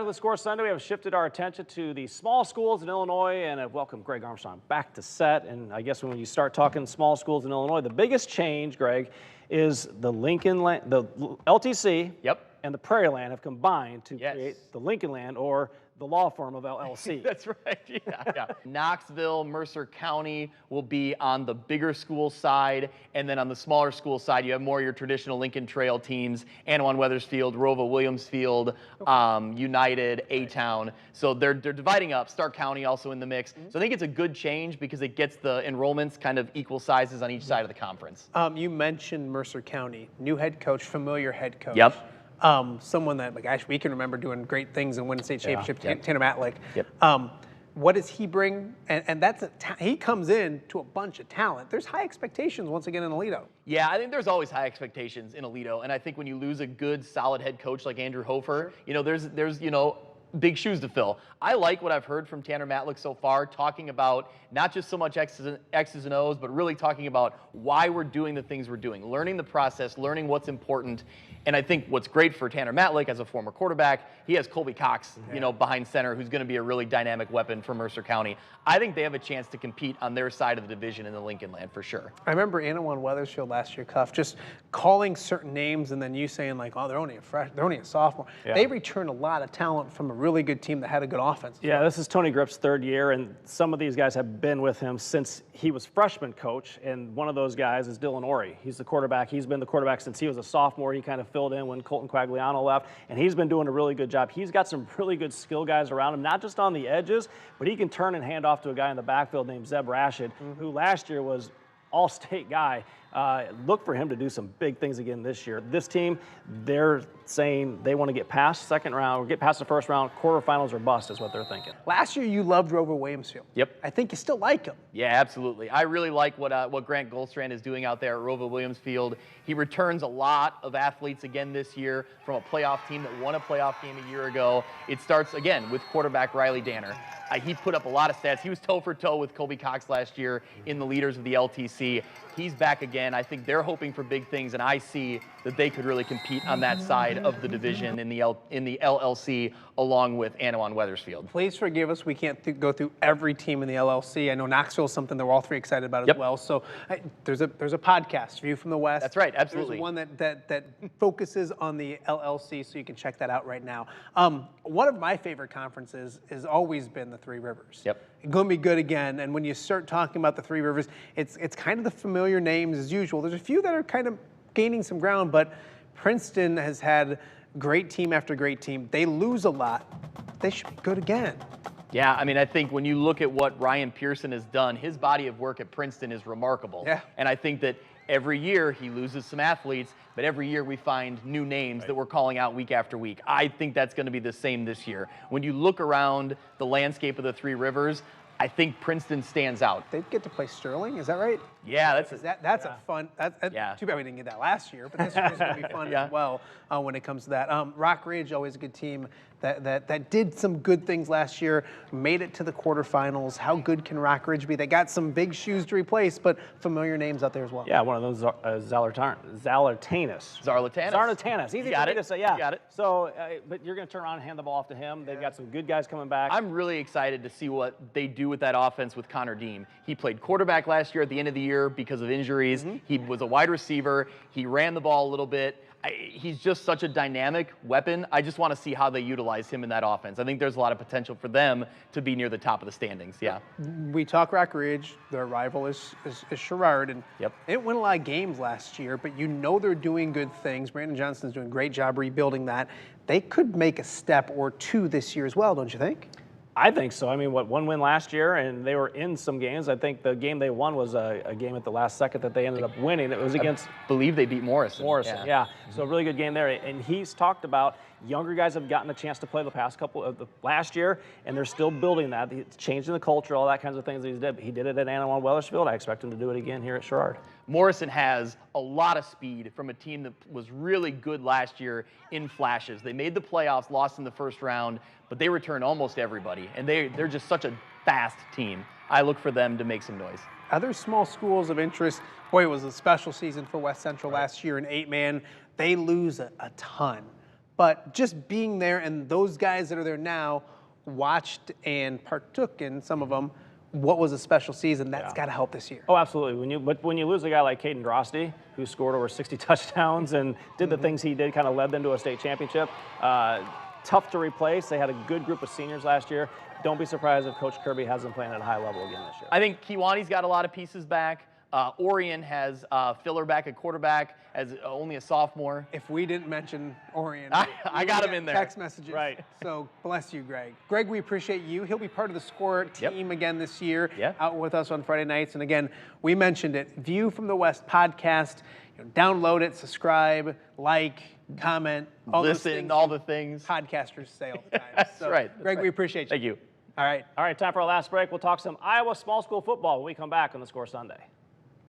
Of the Score Sunday, we have shifted our attention to the small schools in Illinois and have welcomed Greg Armstrong back to set. And I guess when you start talking small schools in Illinois, the biggest change, Greg, is the LTC and the Prairie Land have combined to create the Lincoln Land, or the law firm of LLC. That's right, yeah. Knoxville, Mercer County will be on the bigger school side, and then on the smaller school side, you have more of your traditional Lincoln Trail teams, Anawan Weathersfield, Rova Williamsfield, United, A-Town. So they're dividing up, Stark County also in the mix. So I think it's a good change because it gets the enrollments kind of equal sizes on each side of the conference. You mentioned Mercer County, new head coach, familiar head coach. Yep. Someone that, like, we can remember doing great things and winning state championship, Tanner Matlick. Yep. What does he bring? And that's he comes in to a bunch of talent. There's high expectations once again in Aledo. Yeah, I think there's always high expectations in Aledo, and I think when you lose a good, solid head coach like Andrew Hofer, there's big shoes to fill. I like what I've heard from Tanner Matlick so far, talking about not just so much X's and O's, but really talking about why we're doing the things we're doing, learning the process, learning what's important. And I think what's great for Tanner Matlick as a former quarterback, he has Colby Cox, behind center, who's going to be a really dynamic weapon for Mercer County. I think they have a chance to compete on their side of the division in the Lincoln Land for sure. I remember Anawan Weathersfield last year, Cuff, just calling certain names and then you saying like, oh, they're only a sophomore. Yeah. They returned a lot of talent from a really good team that had a good offense. Yeah, this is Tony Gripp's third year, and some of these guys have been with him since he was freshman coach, and one of those guys is Dylan Ori. He's the quarterback. He's been the quarterback since he was a sophomore. He kind of filled in when Colton Quagliano left, and he's been doing a really good job. He's got some really good skill guys around him, not just on the edges, but he can turn and hand off to a guy in the backfield named Zeb Rashid, who last year was all-state guy. Look for him to do some big things again this year. This team, they're saying they want to get past second round or get past the first round. Quarterfinals or bust is what they're thinking. Last year you loved Rover Williamsfield. Yep. I think you still like him. Yeah, absolutely. I really like what Grant Goldstrand is doing out there at Rover Williamsfield. He returns a lot of athletes again this year from a playoff team that won a playoff game a year ago. It starts again with quarterback Riley Danner. He put up a lot of stats. He was toe for toe with Colby Cox last year in the leaders of the LTC. He's back again. I think they're hoping for big things, and I see that they could really compete on that side of the division in the LLC along with Anawan Weathersfield. Please forgive us. We can't go through every team in the LLC. I know Knoxville is something that we're all three excited about as well. So there's a podcast, View from the West. That's right, absolutely. There's one that focuses on the LLC, so you can check that out right now. One of my favorite conferences has always been the Three Rivers. Yep. It's going to be good again. And when you start talking about the Three Rivers, it's kind of the familiar names as usual. There's a few that are kind of gaining some ground, but Princeton has had great team after great team. They lose a lot. They should be good again. Yeah, I mean, I think when you look at what Ryan Pearson has done, his body of work at Princeton is remarkable. Yeah. And I think that every year he loses some athletes, but every year we find new names that we're calling out week after week. I think that's going to be the same this year. When you look around the landscape of the Three Rivers, I think Princeton stands out. They get to play Sterling, is that right? Yeah, that's a fun. Too bad we didn't get that last year, but this year is going to be fun as well when it comes to that. Rock Ridge, always a good team that did some good things last year, made it to the quarterfinals. How good can Rock Ridge be? They got some big shoes to replace, but familiar names out there as well. Yeah, one of those Zalatanis. Easy for me to say. Yeah, you got it. So, but you're going to turn around and hand the ball off to him. They've got some good guys coming back. I'm really excited to see what they do with that offense with Connor Deem. He played quarterback last year at the end of the year because of injuries. He was a wide receiver. He ran the ball a little bit. He's just such a dynamic weapon. I just want to see how they utilize him in that offense. I think there's a lot of potential for them to be near the top of the standings. Yeah. We talk Rock Ridge. Their rival is Sherrard, and they didn't win a lot of games last year, but you know they're doing good things. Brandon Johnson's doing a great job rebuilding that. They could make a step or two this year as well, don't you think? I think so. I mean, one win last year, and they were in some games. I think the game they won was a game at the last second that they ended up winning. It was against... I believe they beat Morrison. Yeah. So a really good game there. And he's talked about younger guys have gotten a chance to play the past couple of the last year, and they're still building that. He's changing the culture, all that kinds of things that he's did. He did it at Anawan Weathersfield. I expect him to do it again here at Sherrard. Morrison has a lot of speed from a team that was really good last year in flashes. They made the playoffs, lost in the first round, but they returned almost everybody, and they're just such a fast team. I look for them to make some noise. Other small schools of interest, boy, it was a special season for West Central last year in 8-man. They lose a ton. but just being there and those guys that are there now watched and partook in some of them. What was a special season? That's got to help this year. Oh, absolutely. When you lose a guy like Caden Drosty, who scored over 60 touchdowns and did the things he did, kind of led them to a state championship, tough to replace. They had a good group of seniors last year. Don't be surprised if Coach Kirby has them playing at a high level again this year. I think Kewaunee got a lot of pieces back. Orion has Filler back at quarterback as only a sophomore. If we didn't mention Orion, I got him in there. Text messages. Right. So bless you, Greg. Greg, we appreciate you. He'll be part of the Score team again this year, out with us on Friday nights. And again, we mentioned it, View from the West podcast. Download it, subscribe, like, comment, listen, all the things podcasters say all the time. That's right. Greg, we appreciate you. Thank you. All right. All right, time for our last break. We'll talk some Iowa small school football when we come back on the Score Sunday.